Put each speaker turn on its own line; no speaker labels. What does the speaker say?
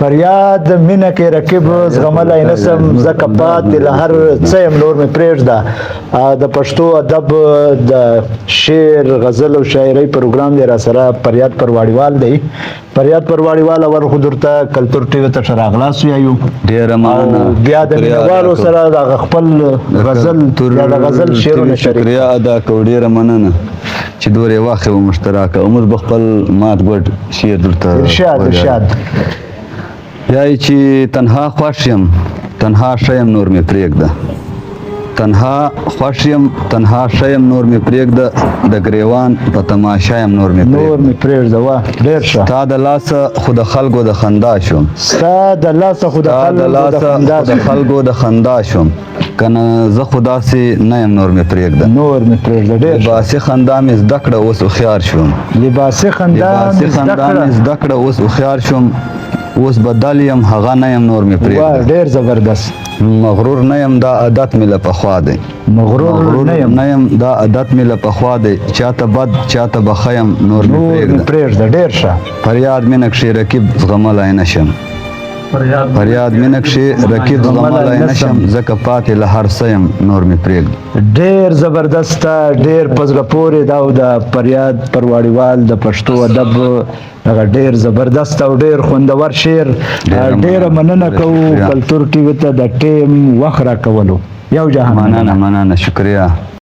فریاد مینه کې رقیب زغملی نسم ځکه پاتې له هر څه یم نور مې پرېږده. د پښتو ادب د شعر غزل او شاعرۍ پروګرام دی راسره فریاد پرواړیوال دی. فریاد پرواړیوال اول خو درته کلتور ټي وي ته ښه راغلاست وایو.
ډېره مننه.
بیا د مینهوالو سره دغه خپل غزل یا د غزل شعرونه شریک.
شکریه ادا کوو، ډېره مننه چې دورې واخې و مشترکه او موږ به خپل مات ګوډ شعر درته
ارشاد
یای چې تنها خوښ یم تنها ښه یم نور مې پرېږده، تنها خوښ یم تنها ښه یم نور مې پرېږده، د ګریوان په تماشا یم نور مې
پرېږده. واه ډېر ښه.
ستا د لاسه خو د خلکو د خندا شوم،
ستا د لاسه خو د
خلکو د خندا شوم، کنه زه خو داسې نه یم نور مې پرېږده.
ډېر
لباسي خندا مې زده کړه اوس هوښیار شوم،
لباسي خندا
مې زده کړه اوس هوښیار شوم، اوس بدل یم هغه نه یم نور مې پرېږده.
ډېر زبردست.
مغرور نه یم دا عادت مې له پخوا دی،
مغرور
نه یم دا عادت مې له پخوا دی، چاته بد چاته به ښه یم نور مې
پرېږده. ډېر ښه.
فریاد مینه کښې رقیب زغملی نشم، فریاد مینه کښې رقیب زغملی نشم، ځکه پاتې له هر څه یم نور مې پرېږده.
ډېر زبردست، ډېر په زړه پورې دا د فریاد پرواړیوال د پښتو ادب هغه ډېر زبردست او ډېر خوندور شعر. ډېره مننه کوو کلتور ټي وي ته د ټیم وخت راکولو. یو جهان
مننه شکریه.